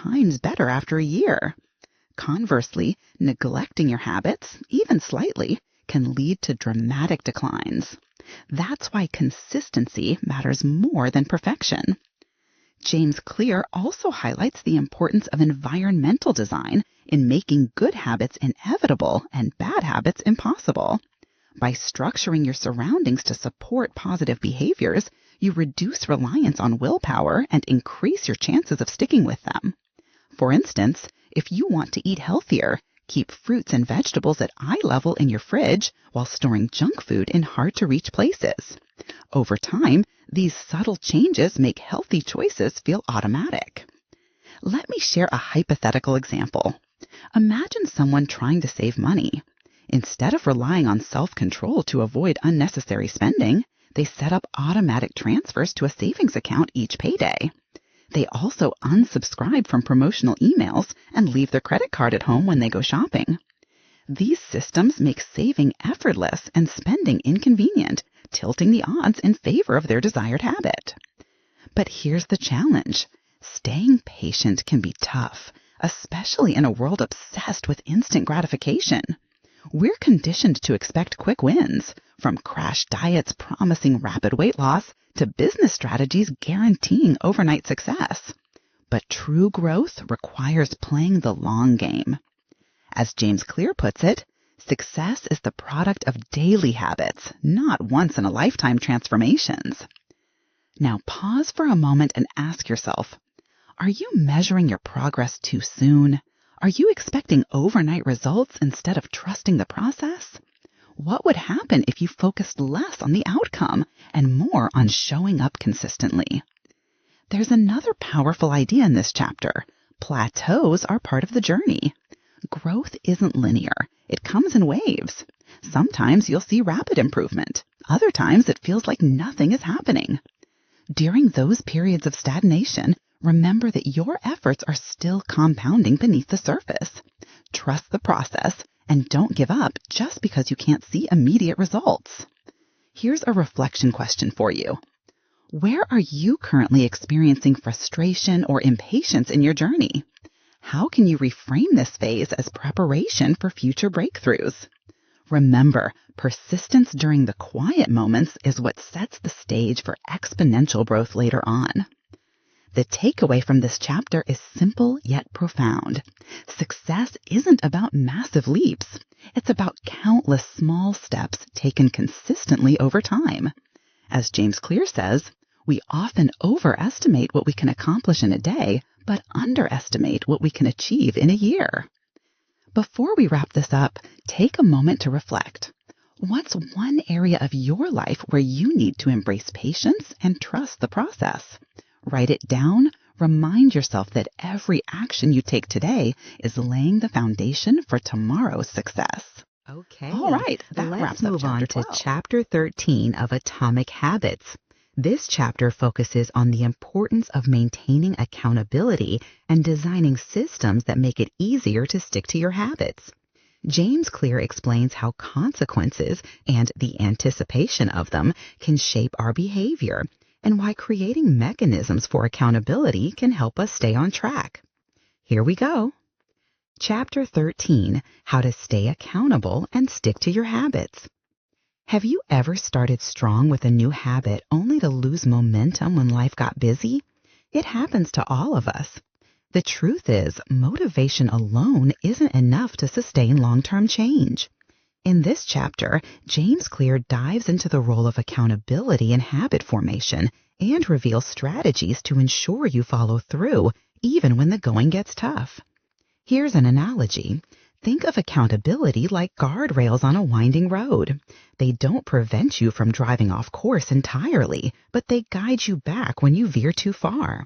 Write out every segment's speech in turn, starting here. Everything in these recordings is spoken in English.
times better after a year. Conversely, neglecting your habits, even slightly, can lead to dramatic declines. That's why consistency matters more than perfection. James Clear also highlights the importance of environmental design in making good habits inevitable and bad habits impossible. By structuring your surroundings to support positive behaviors, you reduce reliance on willpower and increase your chances of sticking with them. For instance, if you want to eat healthier, keep fruits and vegetables at eye level in your fridge while storing junk food in hard-to-reach places. Over time, these subtle changes make healthy choices feel automatic. Let me share a hypothetical example. Imagine someone trying to save money. Instead of relying on self-control to avoid unnecessary spending, they set up automatic transfers to a savings account each payday. They also unsubscribe from promotional emails and leave their credit card at home when they go shopping. These systems make saving effortless and spending inconvenient, tilting the odds in favor of their desired habit. But here's the challenge. Staying patient can be tough, especially in a world obsessed with instant gratification. We're conditioned to expect quick wins, from crash diets promising rapid weight loss to business strategies guaranteeing overnight success. But true growth requires playing the long game. As James Clear puts it, success is the product of daily habits, not once-in-a-lifetime transformations. Now pause for a moment and ask yourself, are you measuring your progress too soon? Are you expecting overnight results instead of trusting the process? What would happen if you focused less on the outcome and more on showing up consistently? There's another powerful idea in this chapter. Plateaus are part of the journey. Growth isn't linear. It comes in waves. Sometimes you'll see rapid improvement. Other times it feels like nothing is happening. During those periods of stagnation, remember that your efforts are still compounding beneath the surface. Trust the process and don't give up just because you can't see immediate results. Here's a reflection question for you. Where are you currently experiencing frustration or impatience in your journey? How can you reframe this phase as preparation for future breakthroughs? Remember, persistence during the quiet moments is what sets the stage for exponential growth later on. The takeaway from this chapter is simple yet profound. Success isn't about massive leaps. It's about countless small steps taken consistently over time. As James Clear says, we often overestimate what we can accomplish in a day, but underestimate what we can achieve in a year. Before we wrap this up, take a moment to reflect. What's one area of your life where you need to embrace patience and trust the process? Write it down. Remind yourself that every action you take today is laying the foundation for tomorrow's success. Okay. All right. Let's move on to Chapter 13 of Atomic Habits. This chapter focuses on the importance of maintaining accountability and designing systems that make it easier to stick to your habits. James Clear explains how consequences and the anticipation of them can shape our behavior, and why creating mechanisms for accountability can help us stay on track. Here we go. Chapter 13, How to Stay Accountable and Stick to Your Habits. Have you ever started strong with a new habit only to lose momentum when life got busy? It happens to all of us. The truth is, motivation alone isn't enough to sustain long-term change. In this chapter, James Clear dives into the role of accountability in habit formation and reveals strategies to ensure you follow through, even when the going gets tough. Here's an analogy. Think of accountability like guardrails on a winding road. They don't prevent you from driving off course entirely, but they guide you back when you veer too far.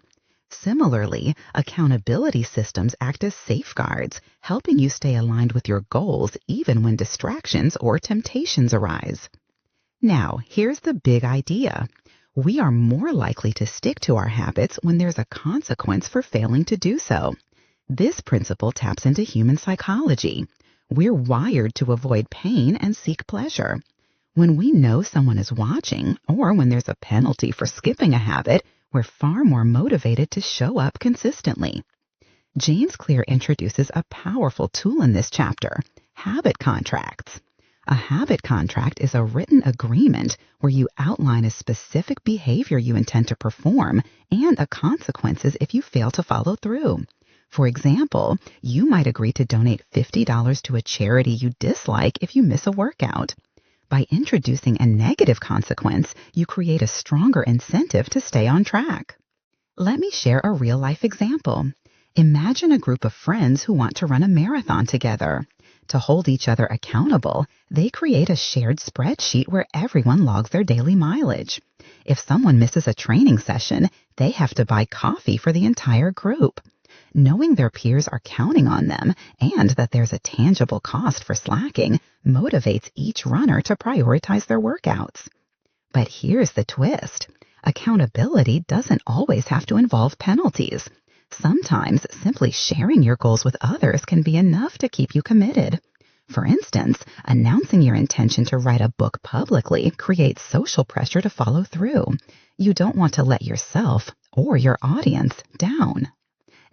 Similarly, accountability systems act as safeguards, helping you stay aligned with your goals even when distractions or temptations arise. Now, here's the big idea. We are more likely to stick to our habits when there's a consequence for failing to do so. This principle taps into human psychology. We're wired to avoid pain and seek pleasure. When we know someone is watching, or when there's a penalty for skipping a habit, we're far more motivated to show up consistently. James Clear introduces a powerful tool in this chapter, habit contracts. A habit contract is a written agreement where you outline a specific behavior you intend to perform and the consequences if you fail to follow through. For example, you might agree to donate $50 to a charity you dislike if you miss a workout. By introducing a negative consequence, you create a stronger incentive to stay on track. Let me share a real-life example. Imagine a group of friends who want to run a marathon together. To hold each other accountable, they create a shared spreadsheet where everyone logs their daily mileage. If someone misses a training session, they have to buy coffee for the entire group. Knowing their peers are counting on them and that there's a tangible cost for slacking motivates each runner to prioritize their workouts. But here's the twist. Accountability doesn't always have to involve penalties. Sometimes simply sharing your goals with others can be enough to keep you committed. For instance, announcing your intention to write a book publicly creates social pressure to follow through. You don't want to let yourself or your audience down.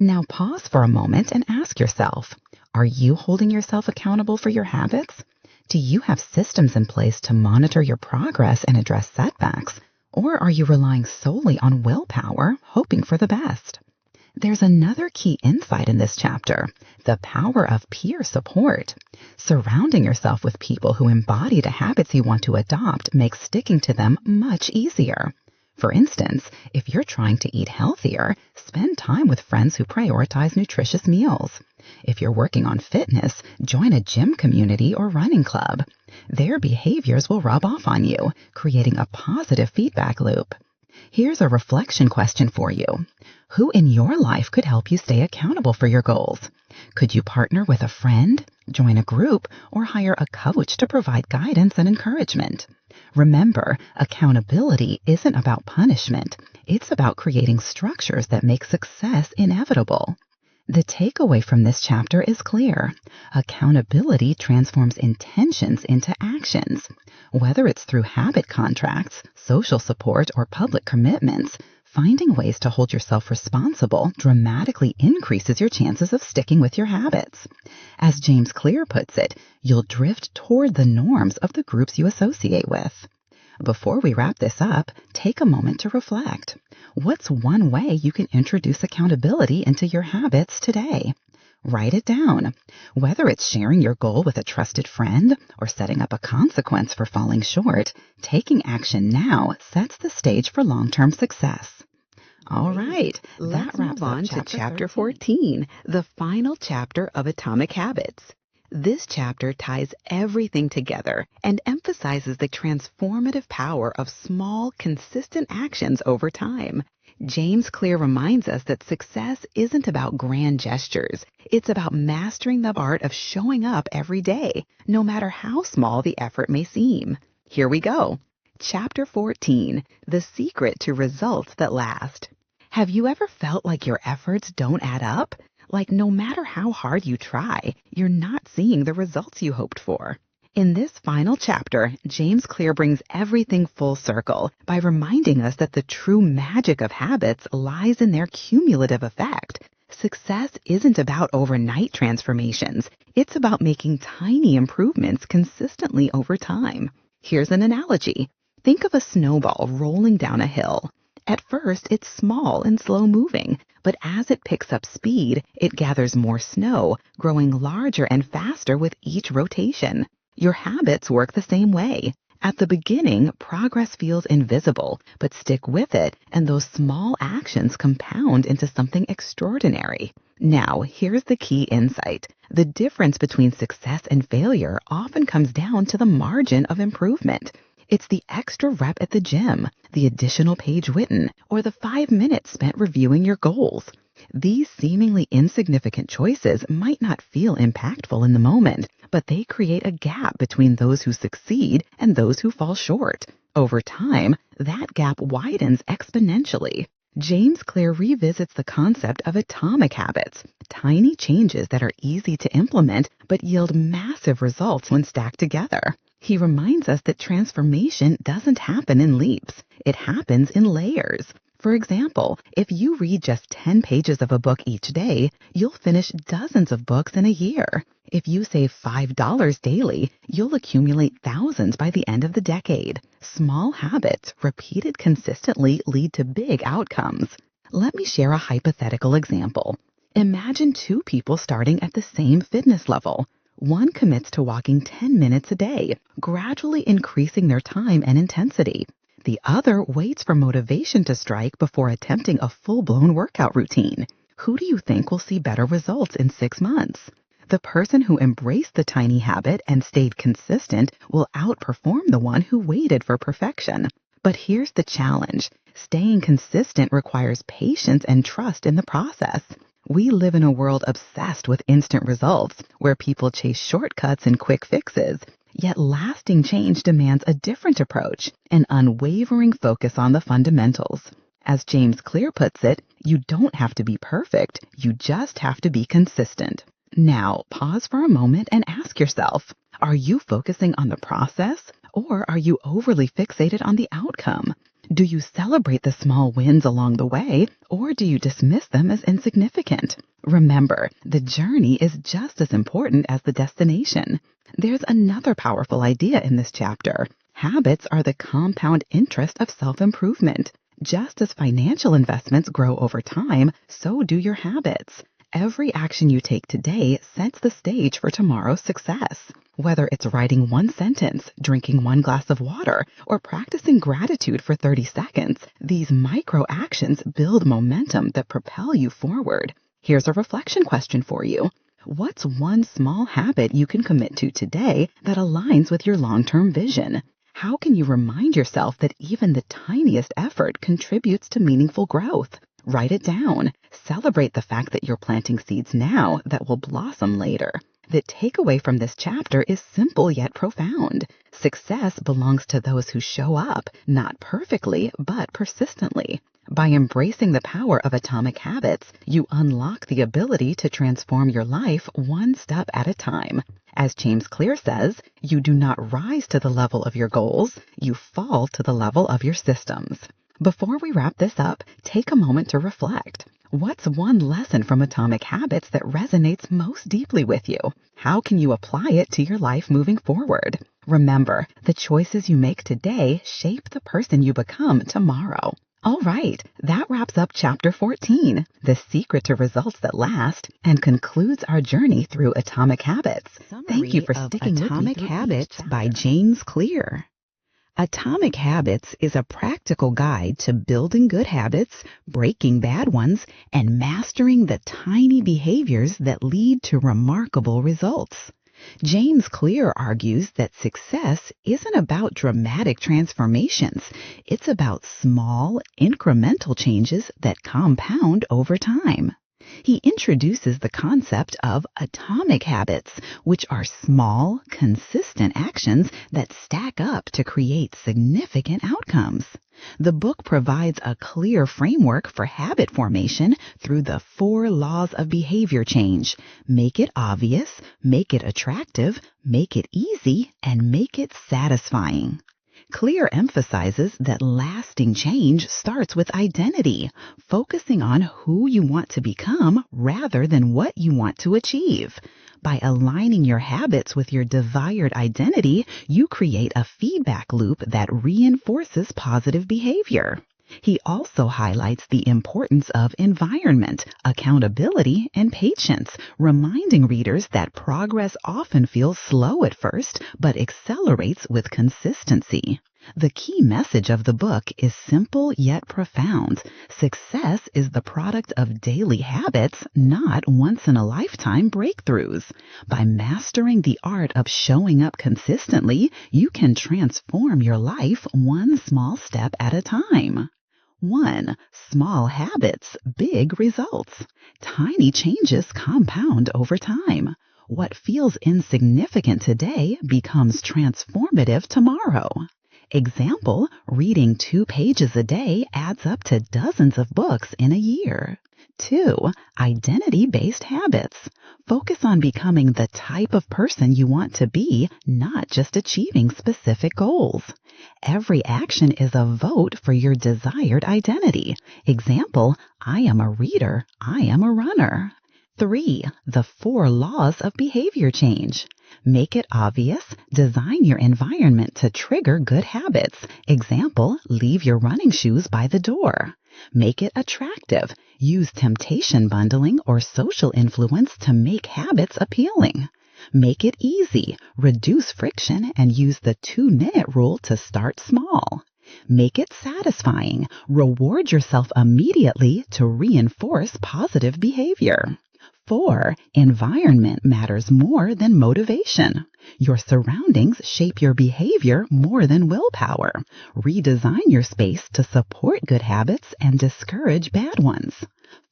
Now pause for a moment and ask yourself, are you holding yourself accountable for your habits? Do you have systems in place to monitor your progress and address setbacks? Or are you relying solely on willpower, hoping for the best? There's another key insight in this chapter, the power of peer support. Surrounding yourself with people who embody the habits you want to adopt makes sticking to them much easier. For instance, if you're trying to eat healthier, spend time with friends who prioritize nutritious meals. If you're working on fitness, join a gym community or running club. Their behaviors will rub off on you, creating a positive feedback loop. Here's a reflection question for you. Who in your life could help you stay accountable for your goals? Could you partner with a friend, join a group, or hire a coach to provide guidance and encouragement? Remember, accountability isn't about punishment. It's about creating structures that make success inevitable. The takeaway from this chapter is clear. Accountability transforms intentions into actions. Whether it's through habit contracts, social support, or public commitments, finding ways to hold yourself responsible dramatically increases your chances of sticking with your habits. As James Clear puts it, you'll drift toward the norms of the groups you associate with. Before we wrap this up, take a moment to reflect. What's one way you can introduce accountability into your habits today? Write it down. Whether it's sharing your goal with a trusted friend or setting up a consequence for falling short, taking action now sets the stage for long-term success. All right, that wraps on to Chapter 14, the final chapter of Atomic Habits. This chapter ties everything together and emphasizes the transformative power of small, consistent actions over time. James Clear reminds us that success isn't about grand gestures. It's about mastering the art of showing up every day, no matter how small the effort may seem. Here we go. Chapter 14, The Secret to Results That Last. Have you ever felt like your efforts don't add up? Like no matter how hard you try, you're not seeing the results you hoped for? In this final chapter, James Clear brings everything full circle by reminding us that the true magic of habits lies in their cumulative effect. Success isn't about overnight transformations. It's about making tiny improvements consistently over time. Here's an analogy. Think of a snowball rolling down a hill. At first, it's small and slow-moving, but as it picks up speed, it gathers more snow, growing larger and faster with each rotation. Your habits work the same way. At the beginning, progress feels invisible, but stick with it, and those small actions compound into something extraordinary. Now, here's the key insight. The difference between success and failure often comes down to the margin of improvement. It's the extra rep at the gym, the additional page written, or the 5 minutes spent reviewing your goals. These seemingly insignificant choices might not feel impactful in the moment, but they create a gap between those who succeed and those who fall short. Over time, that gap widens exponentially. James Clear revisits the concept of atomic habits, tiny changes that are easy to implement but yield massive results when stacked together. He reminds us that transformation doesn't happen in leaps. It happens in layers. For example, if you read just 10 pages of a book each day, you'll finish dozens of books in a year. If you save $5 daily, you'll accumulate thousands by the end of the decade. Small habits, repeated consistently, lead to big outcomes. Let me share a hypothetical example. Imagine two people starting at the same fitness level. One commits to walking 10 minutes a day, gradually increasing their time and intensity. The other waits for motivation to strike before attempting a full-blown workout routine. Who do you think will see better results in 6 months? The person who embraced the tiny habit and stayed consistent will outperform the one who waited for perfection. But here's the challenge. Staying consistent requires patience and trust in the process. We live in a world obsessed with instant results, where people chase shortcuts and quick fixes. Yet lasting change demands a different approach, an unwavering focus on the fundamentals. As James Clear puts it, you don't have to be perfect, you just have to be consistent. Now, pause for a moment and ask yourself, are you focusing on the process, or are you overly fixated on the outcome? Do you celebrate the small wins along the way, or do you dismiss them as insignificant? Remember, the journey is just as important as the destination. There's another powerful idea in this chapter. Habits are the compound interest of self-improvement. Just as financial investments grow over time, so do your habits. Every action you take today sets the stage for tomorrow's success. Whether it's writing one sentence, drinking one glass of water, or practicing gratitude for 30 seconds, these micro actions build momentum that propel you forward. Here's a reflection question for you. What's one small habit you can commit to today that aligns with your long-term vision? How can you remind yourself that even the tiniest effort contributes to meaningful growth? Write it down. Celebrate the fact that you're planting seeds now that will blossom later. The takeaway from this chapter is simple yet profound. Success belongs to those who show up, not perfectly, but persistently. By embracing the power of atomic habits, you unlock the ability to transform your life one step at a time. As James Clear says, you do not rise to the level of your goals, you fall to the level of your systems. Before we wrap this up, take a moment to reflect. What's one lesson from Atomic Habits that resonates most deeply with you? How can you apply it to your life moving forward? Remember, the choices you make today shape the person you become tomorrow. All right, that wraps up Chapter 14, The Secret to Results That Last, and concludes our journey through Atomic Habits. Thank you for sticking with me Atomic through Habits each by chapter. James Clear. Atomic Habits is a practical guide to building good habits, breaking bad ones, and mastering the tiny behaviors that lead to remarkable results. James Clear argues that success isn't about dramatic transformations. It's about small, incremental changes that compound over time. He introduces the concept of atomic habits, which are small, consistent actions that stack up to create significant outcomes. The book provides a clear framework for habit formation through the 4 laws of behavior change. Make it obvious, make it attractive, make it easy, and make it satisfying. Clear emphasizes that lasting change starts with identity, focusing on who you want to become rather than what you want to achieve. By aligning your habits with your desired identity, you create a feedback loop that reinforces positive behavior. He also highlights the importance of environment, accountability, and patience, reminding readers that progress often feels slow at first, but accelerates with consistency. The key message of the book is simple yet profound. Success is the product of daily habits, not once-in-a-lifetime breakthroughs. By mastering the art of showing up consistently, you can transform your life one small step at a time. 1. Small habits, big results. Tiny changes compound over time. What feels insignificant today becomes transformative tomorrow. Example, reading 2 pages a day adds up to dozens of books in a year. 2. Identity-based habits. Focus on becoming the type of person you want to be, not just achieving specific goals. Every action is a vote for your desired identity. Example, I am a reader, I am a runner. 3. The 4 laws of behavior change. Make it obvious. Design your environment to trigger good habits. Example, leave your running shoes by the door. Make it attractive. Use temptation bundling or social influence to make habits appealing. Make it easy. Reduce friction and use the 2-minute rule to start small. Make it satisfying. Reward yourself immediately to reinforce positive behavior. 4. Environment matters more than motivation. Your surroundings shape your behavior more than willpower. Redesign your space to support good habits and discourage bad ones.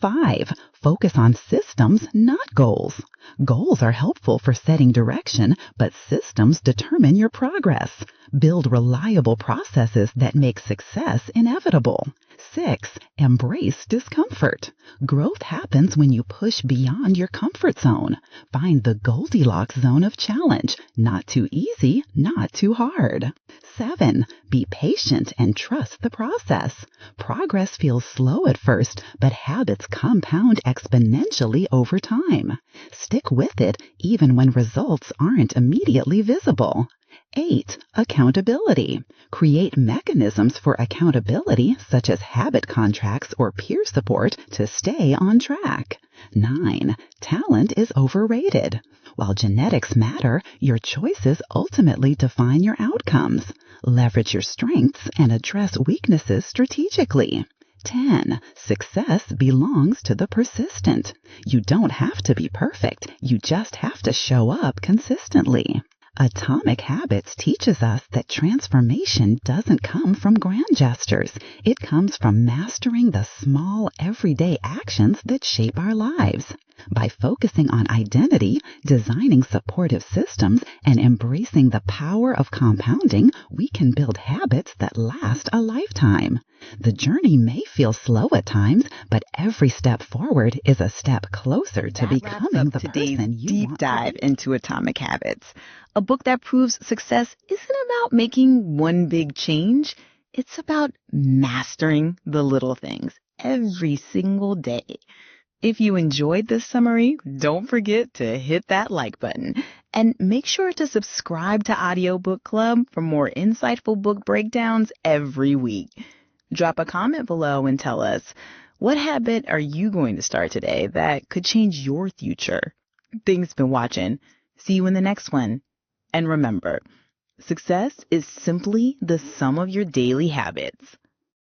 5. Focus on systems, not goals. Goals are helpful for setting direction, but systems determine your progress. Build reliable processes that make success inevitable. 6. Embrace discomfort. Growth happens when you push beyond your comfort zone. Find the Goldilocks zone of challenge. Not too easy, not too hard. 7. Be patient and trust the process. Progress feels slow at first, but habits compound exponentially over time. Stick with it even when results aren't immediately visible. 8. Accountability. Create mechanisms for accountability, such as habit contracts or peer support, to stay on track. 9. Talent is overrated. While genetics matter, your choices ultimately define your outcomes. Leverage your strengths and address weaknesses strategically. 10. Success belongs to the persistent. You don't have to be perfect. You just have to show up consistently. Atomic Habits teaches us that transformation doesn't come from grand gestures. It comes from mastering the small, everyday actions that shape our lives. By focusing on identity, designing supportive systems, and embracing the power of compounding, we can build habits that last a lifetime. The journey may feel slow at times, but every step forward is a step closer to becoming the person you deep want dive to be. into Atomic Habits, a book that proves success isn't about making one big change. It's about mastering the little things every single day. If you enjoyed this summary, don't forget to hit that like button and make sure to subscribe to Audiobook Club for more insightful book breakdowns every week. Drop a comment below and tell us, what habit are you going to start today that could change your future? Thanks for watching. See you in the next one. And remember, success is simply the sum of your daily habits.